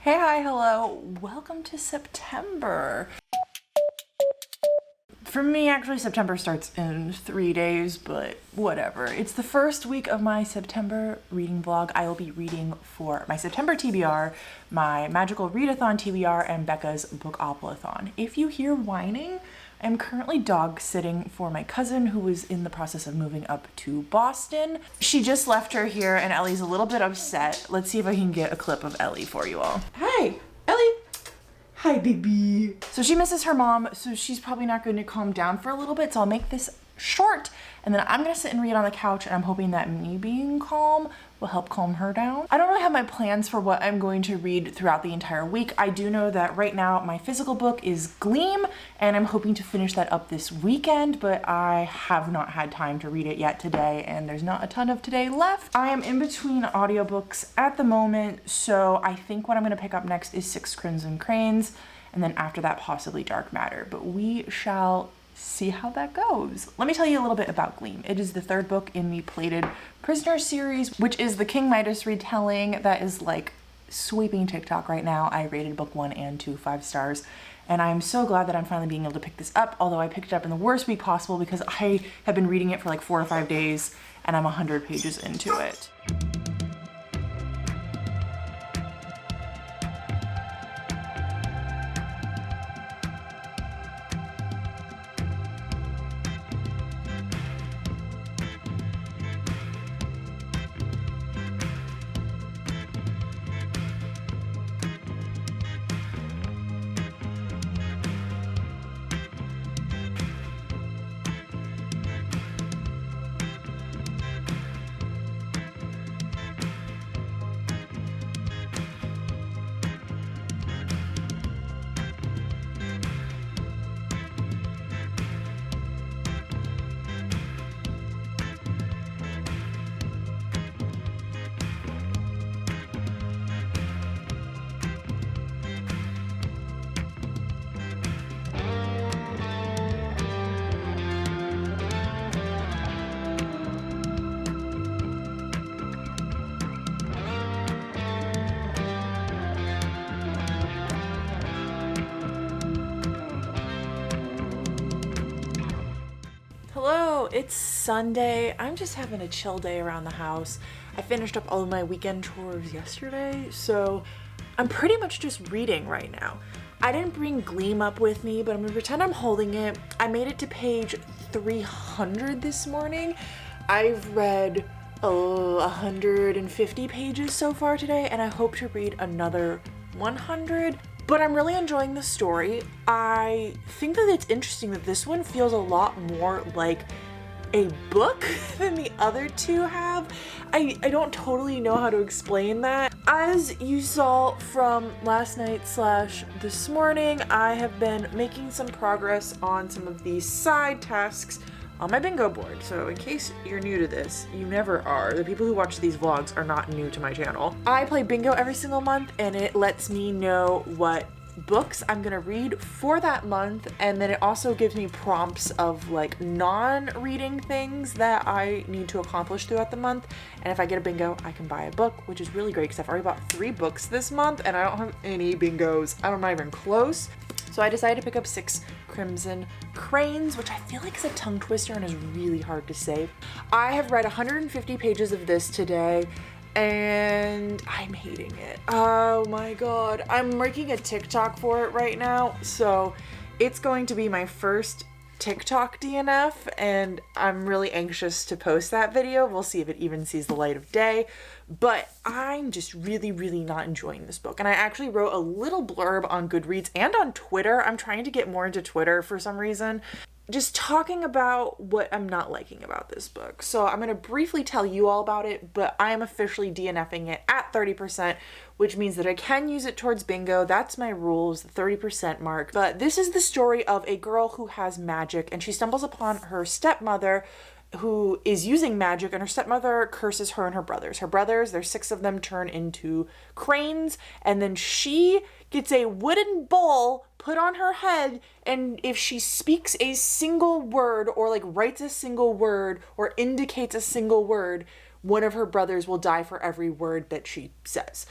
Hey, hi, hello. Welcome to September. For me, actually, September starts in 3 days, but whatever. It's the first week of my September reading vlog. I will be reading for my September TBR, my Magical Readathon TBR, and Becca's Bookopalathon. If you hear whining, I'm currently dog sitting for my cousin who is in the process of moving up to Boston. She just left her here and Ellie's a little bit upset. Let's see if I can get a clip of Ellie for you all. Hi, Ellie. Hi, baby. So she misses her mom, so she's probably not going to calm down for a little bit, so I'll make this short, and then I'm gonna sit and read on the couch, and I'm hoping that me being calm will help calm her down. I don't really have my plans for what I'm going to read throughout the entire week. I do know that right now my physical book is Gleam, and I'm hoping to finish that up this weekend, but I have not had time to read it yet today, and there's not a ton of today left. I am in between audiobooks at the moment, so I think what I'm gonna pick up next is Six Crimson Cranes, and then after that possibly Dark Matter, but we shall see how that goes. Let me tell you a little bit about Gleam. It is the third book in the Plated Prisoner series, which is the King Midas retelling that is like sweeping TikTok right now. I rated book 1 and 2 5 stars, and I'm so glad that I'm finally being able to pick this up, although I picked it up in the worst week possible because I have been reading it for like 4 or 5 days and I'm 100 pages into it. Hello, it's Sunday. I'm just having a chill day around the house. I finished up all of my weekend chores yesterday, so I'm pretty much just reading right now. I didn't bring Gleam up with me, but I'm gonna pretend I'm holding it. I made it to page 300 this morning. I've read 150 pages so far today, and I hope to read another 100. But I'm really enjoying the story. I think that it's interesting that this one feels a lot more like a book than the other two have. I don't totally know how to explain that. As you saw from last night / this morning, I have been making some progress on some of these side tasks on my bingo board. So in case you're new to this, you never are. The people who watch these vlogs are not new to my channel. I play bingo every single month, and it lets me know what books I'm gonna read for that month, and then it also gives me prompts of like non-reading things that I need to accomplish throughout the month. And if I get a bingo, I can buy a book, which is really great because I've already bought 3 books this month and I don't have any bingos. I'm not even close. So I decided to pick up Six Crimson Cranes, which I feel like is a tongue twister and is really hard to say. I have read 150 pages of this today, and I'm hating it. Oh my god. I'm making a TikTok for it right now, so it's going to be my first TikTok DNF, and I'm really anxious to post that video. We'll see if it even sees the light of day, but I'm just really not enjoying this book. And I actually wrote a little blurb on Goodreads and on Twitter. I'm trying to get more into Twitter for some reason, just talking about what I'm not liking about this book. So I'm going to briefly tell you all about it, but I am officially DNFing it at 30%, which means that I can use it towards bingo. That's my rules, the 30% mark. But this is the story of a girl who has magic, and she stumbles upon her stepmother who is using magic, and her stepmother curses her and her brothers. Her brothers, there's 6 of them, turn into cranes, and then she gets a wooden bowl put on her head, and if she speaks a single word or like writes a single word or indicates a single word, one of her brothers will die for every word that she says.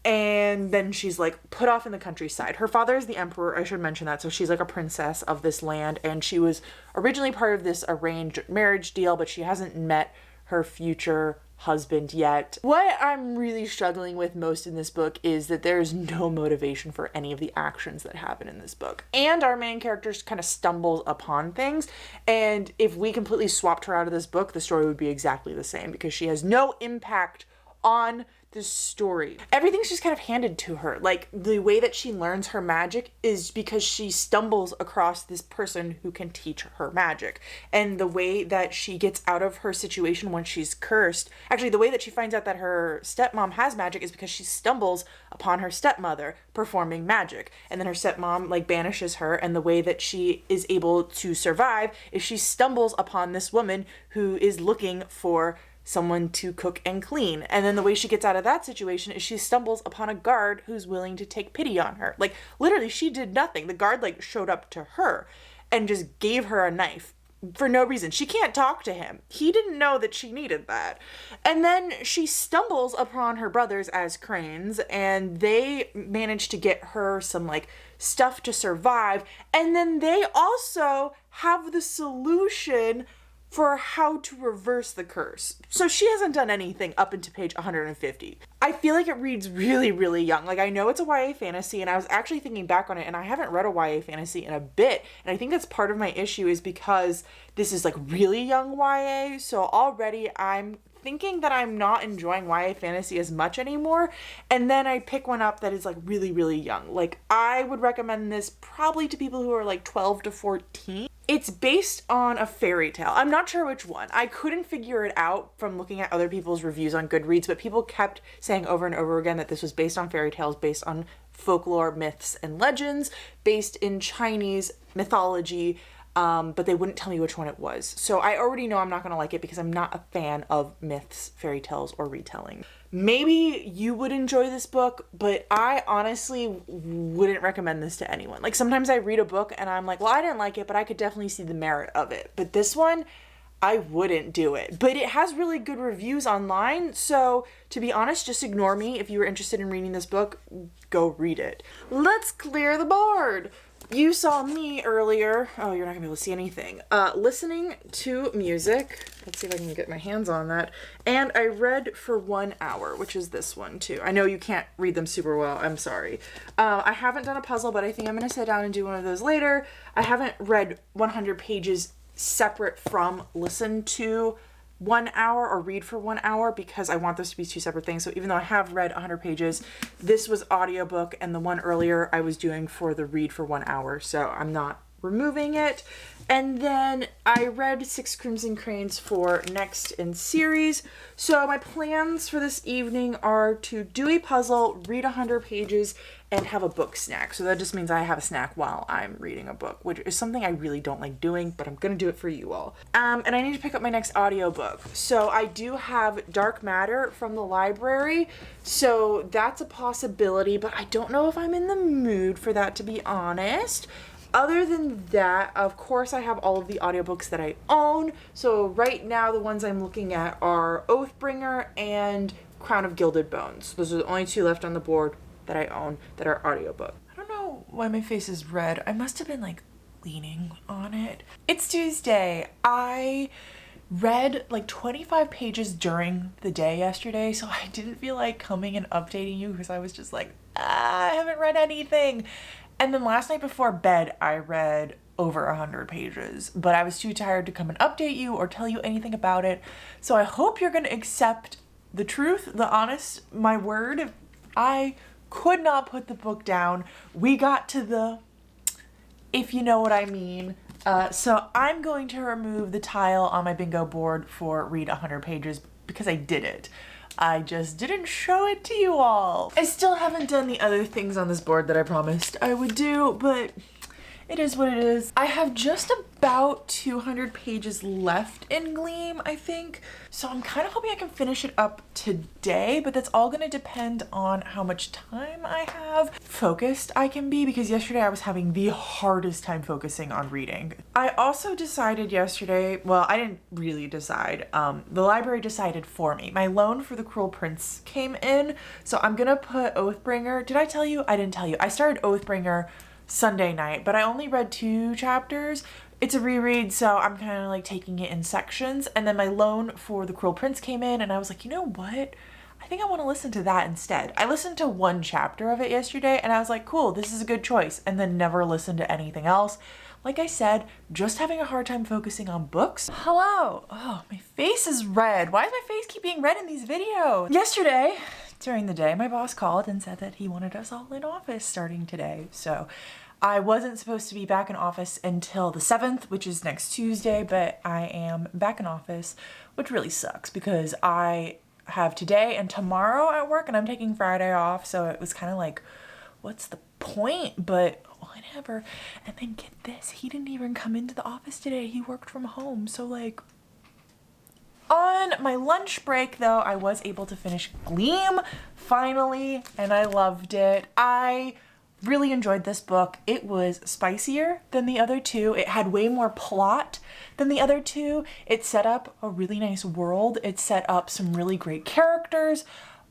and then she's like put off in the countryside. Her father is the emperor, I should mention that. So she's like a princess of this land, and she was originally part of this arranged marriage deal, but she hasn't met her future husband yet. What I'm really struggling with most in this book is that there's no motivation for any of the actions that happen in this book. And our main character kind of stumbles upon things. And if we completely swapped her out of this book, the story would be exactly the same because she has no impact on the story. Everything's just kind of handed to her. Like, the way that she learns her magic is because she stumbles across this person who can teach her magic. And the way that she gets out of her situation when she's cursed, actually the way that she finds out that her stepmom has magic is because she stumbles upon her stepmother performing magic. And then her stepmom like banishes her, and the way that she is able to survive is she stumbles upon this woman who is looking for someone to cook and clean. And then the way she gets out of that situation is she stumbles upon a guard who's willing to take pity on her. Like, literally, she did nothing. The guard like showed up to her and just gave her a knife for no reason. She can't talk to him. He didn't know that she needed that. And then she stumbles upon her brothers as cranes, and they manage to get her some like stuff to survive. And then they also have the solution for how to reverse the curse. So she hasn't done anything up into page 150. I feel like it reads really, really young. Like, I know it's a YA fantasy, and I was actually thinking back on it, and I haven't read a YA fantasy in a bit. And I think that's part of my issue is because this is like really young YA. So already I'm thinking that I'm not enjoying YA fantasy as much anymore. And then I pick one up that is like really, really young. Like, I would recommend this probably to people who are like 12 to 14. It's based on a fairy tale. I'm not sure which one. I couldn't figure it out from looking at other people's reviews on Goodreads, but people kept saying over and over again that this was based on fairy tales, based on folklore, myths, and legends, based in Chinese mythology, but they wouldn't tell me which one it was. So I already know I'm not going to like it because I'm not a fan of myths, fairy tales, or retelling. Maybe you would enjoy this book, but I honestly wouldn't recommend this to anyone. Like, sometimes I read a book and I'm like, well, I didn't like it, but I could definitely see the merit of it. But this one, I wouldn't do it. But it has really good reviews online, so to be honest, just ignore me. If you were interested in reading this book, go read it. Let's clear the board. You saw me earlier. Oh, you're not gonna be able to see anything. Listening to music. Let's see if I can get my hands on that. And I read for 1 hour, which is this one too. I know you can't read them super well. I'm sorry. I haven't done a puzzle, but I think I'm gonna sit down and do one of those later. I haven't read 100 pages separate from listen to 1 hour or read for 1 hour because I want those to be two separate things. So even though I have read 100 pages, this was audiobook, and the one earlier I was doing for the read for 1 hour. So I'm not removing it. And then I read 6 Crimson Cranes for next in series. So my plans for this evening are to do a puzzle, read 100 pages, and have a book snack. So that just means I have a snack while I'm reading a book, which is something I really don't like doing, but I'm gonna do it for you all. And I need to pick up my next audiobook. So I do have Dark Matter from the library, so that's a possibility, but I don't know if I'm in the mood for that, to be honest. Other than that, of course, I have all of the audiobooks that I own. So right now, the ones I'm looking at are Oathbringer and Crown of Gilded Bones. Those are the only 2 left on the board that I own that are audiobook. I don't know why my face is red. I must have been like leaning on it. It's Tuesday. I read like 25 pages during the day yesterday, so I didn't feel like coming and updating you because I was just like, I haven't read anything. And then last night before bed, I read over 100 pages, but I was too tired to come and update you or tell you anything about it. So I hope you're going to accept the truth, the honest, my word. I could not put the book down. We got to the, if you know what I mean. So I'm going to remove the tile on my bingo board for read 100 pages because I did it. I just didn't show it to you all. I still haven't done the other things on this board that I promised I would do, but it is what it is. I have just about 200 pages left in Gleam, I think. So I'm kind of hoping I can finish it up today, but that's all gonna depend on how much time I have, focused I can be, because yesterday I was having the hardest time focusing on reading. I also decided yesterday, well, I didn't really decide, the library decided for me. My loan for The Cruel Prince came in, so I'm gonna put Oathbringer. Did I tell you? I didn't tell you. I started Oathbringer Sunday night, but I only read 2 chapters. It's a reread, so I'm kind of like taking it in sections. And then my loan for The Cruel Prince came in, and I was like, you know what? I think I want to listen to that instead. I listened to 1 chapter of it yesterday, and I was like, cool, this is a good choice, and then never listened to anything else. Like I said, just having a hard time focusing on books. Hello. Oh, my face is red. Why does my face keep being red in these videos? Yesterday, during the day, my boss called and said that he wanted us all in office starting today. So I wasn't supposed to be back in office until the 7th, which is next Tuesday, but I am back in office, which really sucks because I have today and tomorrow at work and I'm taking Friday off. So it was kind of like, what's the point? But whatever. And then get this, he didn't even come into the office today. He worked from home. So like, on my lunch break though, I was able to finish Gleam finally, and I loved it. I really enjoyed this book. It was spicier than the other 2. It had way more plot than the other 2. It set up a really nice world. It set up some really great characters.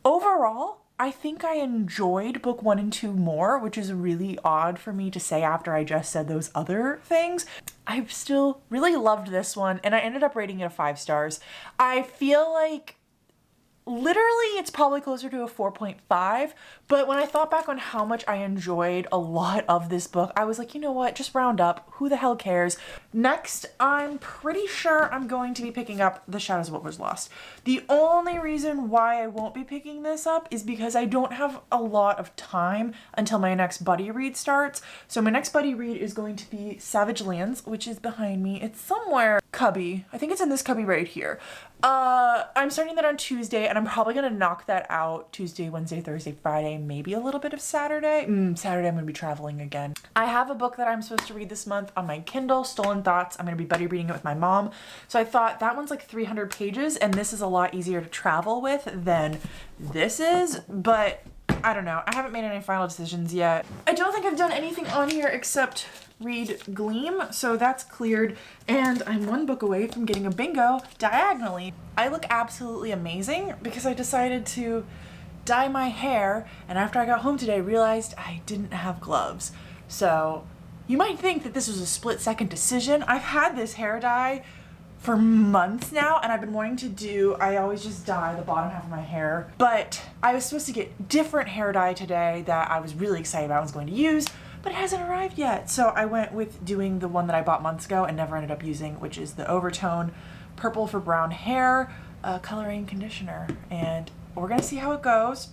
Overall, I think I enjoyed book 1 and 2 more, which is really odd for me to say after I just said those other things. I still really loved this one, and I ended up rating it a 5 stars. I feel like literally it's probably closer to a 4.5, but when I thought back on how much I enjoyed a lot of this book, I was like, you know what, just round up, who the hell cares? Next, I'm pretty sure I'm going to be picking up The Shadows of What Was Lost. The only reason why I won't be picking this up is because I don't have a lot of time until my next buddy read starts. So my next buddy read is going to be Savage Lands, which is behind me. It's somewhere cubby. I think it's in this cubby right here. I'm starting that on Tuesday, and I'm probably gonna knock that out Tuesday, Wednesday, Thursday, Friday, maybe a little bit of Saturday. Saturday I'm gonna be traveling again. I have a book that I'm supposed to read this month on my Kindle, Stolen Thoughts. I'm gonna be buddy reading it with my mom. So I thought that one's like 300 pages, and this is a lot easier to travel with than this is, but I don't know. I haven't made any final decisions yet. I don't think I've done anything on here except read Gleam, so that's cleared, and I'm 1 book away from getting a bingo diagonally. I look absolutely amazing because I decided to dye my hair, and after I got home today, I realized I didn't have gloves. So you might think that this was a split-second decision. I've had this hair dye for months now, and I've been wanting to do, I always just dye the bottom half of my hair, but I was supposed to get different hair dye today that I was really excited about, I was going to use, but it hasn't arrived yet. So I went with doing the one that I bought months ago and never ended up using, which is the Overtone Purple for Brown Hair coloring conditioner. And we're gonna see how it goes.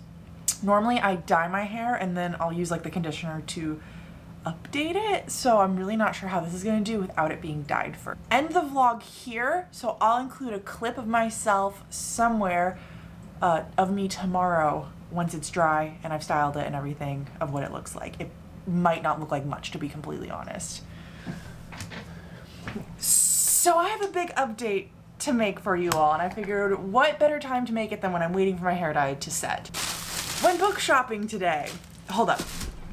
Normally I dye my hair and then I'll use like the conditioner to update it. So I'm really not sure how this is gonna do without it being dyed first. End the vlog here. So I'll include a clip of myself somewhere of me tomorrow once it's dry and I've styled it and everything of what it looks like. It might not look like much, to be completely honest. So I have a big update to make for you all, and I figured what better time to make it than when I'm waiting for my hair dye to set. Went book shopping today. Hold up,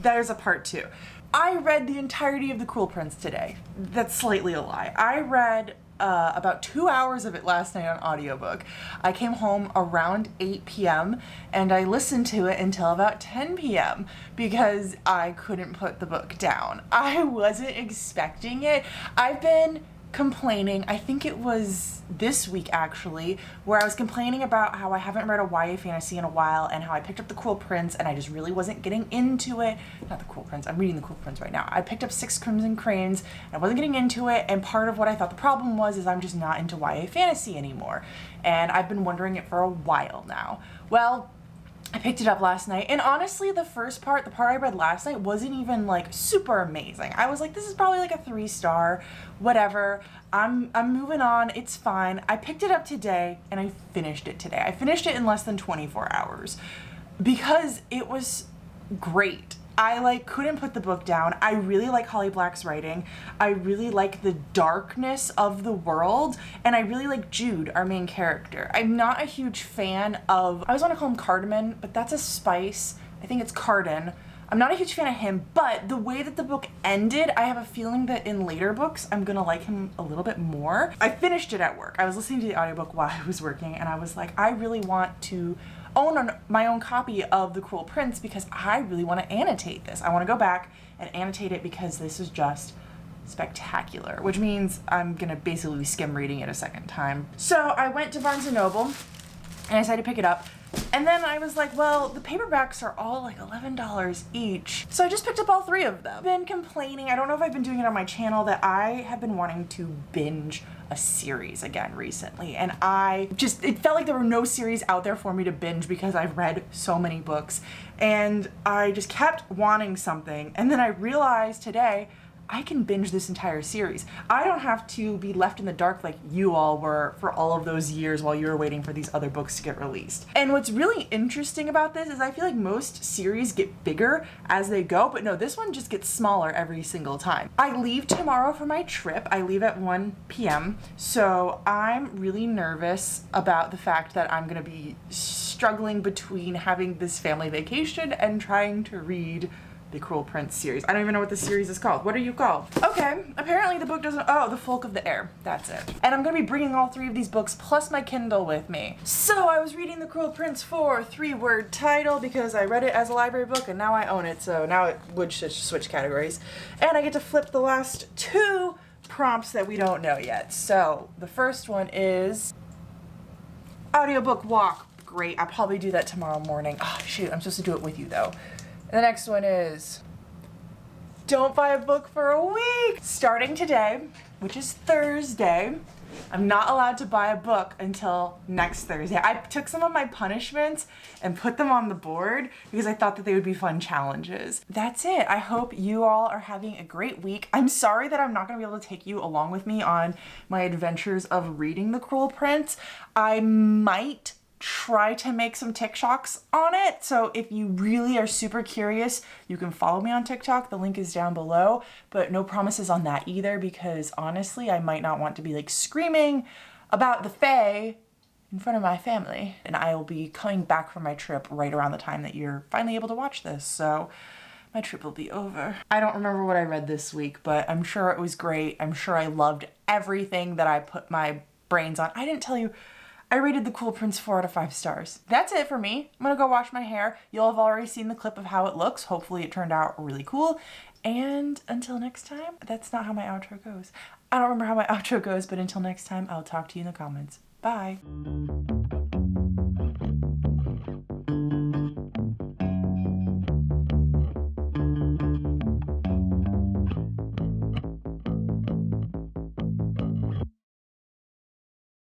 there's a part 2. I read the entirety of The Cruel Prince today. That's slightly a lie. I read about 2 hours of it last night on audiobook. I came home around 8 p.m. and I listened to it until about 10 p.m. because I couldn't put the book down. I wasn't expecting it. I've been complaining, I think it was this week actually, where I was complaining about how I haven't read a YA fantasy in a while and how I picked up The Cruel Prince and I just really wasn't getting into it. Not The Cruel Prince, I'm reading The Cruel Prince right now. I picked up 6 Crimson Cranes and I wasn't getting into it, and part of what I thought the problem was is I'm just not into YA fantasy anymore. And I've been wondering it for a while now. Well, I picked it up last night, and honestly the first part, the part I read last night, wasn't even like super amazing. I was like, this is probably like a 3-star, whatever. I'm moving on, it's fine. I picked it up today and I finished it today. I finished it in less than 24 hours because it was great. I like couldn't put the book down. I really like Holly Black's writing. I really like the darkness of the world, and I really like Jude, our main character. I'm not a huge fan of, I always want to call him Cardamom, but that's a spice. I think it's Cardin. I'm not a huge fan of him, but the way that the book ended, I have a feeling that in later books, I'm gonna like him a little bit more. I finished it at work. I was listening to the audiobook while I was working, and I was like, I really want to own my own copy of The Cruel Prince because I really want to annotate this. I want to go back and annotate it because this is just spectacular, which means I'm gonna basically skim reading it a second time. So I went to Barnes & Noble and I decided to pick it up. And then I was like, well, the paperbacks are all like $11 each. So I just picked up all 3 of them. I've been complaining, I don't know if I've been doing it on my channel, that I have been wanting to binge a series again recently. And it felt like there were no series out there for me to binge because I've read so many books. And I just kept wanting something. And then I realized today, I can binge this entire series. I don't have to be left in the dark like you all were for all of those years while you were waiting for these other books to get released. And what's really interesting about this is I feel like most series get bigger as they go, but no, this one just gets smaller every single time. I leave tomorrow for my trip. I leave at 1 p.m. So I'm really nervous about the fact that I'm gonna be struggling between having this family vacation and trying to read the Cruel Prince series. I don't even know what the series is called. What are you called? Okay, apparently the book doesn't, oh, The Folk of the Air. That's it. And I'm gonna be bringing all 3 of these books plus my Kindle with me. So I was reading The Cruel Prince for 3-word title because I read it as a library book and now I own it. So now it would switch categories. And I get to flip the last 2 prompts that we don't know yet. So the first one is audiobook walk. Great, I'll probably do that tomorrow morning. Oh shoot, I'm supposed to do it with you though. The next one is don't buy a book for a week. Starting today, which is Thursday, I'm not allowed to buy a book until next Thursday. I took some of my punishments and put them on the board because I thought that they would be fun challenges. That's it. I hope you all are having a great week. I'm sorry that I'm not gonna be able to take you along with me on my adventures of reading The Cruel Prince. I might try to make some TikToks on it. So if you really are super curious, you can follow me on TikTok. The link is down below, but no promises on that either because honestly, I might not want to be like screaming about the Fae in front of my family. And I will be coming back from my trip right around the time that you're finally able to watch this. So my trip will be over. I don't remember what I read this week, but I'm sure it was great. I'm sure I loved everything that I put my brains on. I didn't tell you, I rated The Cruel Prince 4 out of 5 stars. That's it for me. I'm gonna go wash my hair. You'll have already seen the clip of how it looks. Hopefully it turned out really cool. And until next time, that's not how my outro goes. I don't remember how my outro goes, but until next time, I'll talk to you in the comments. Bye.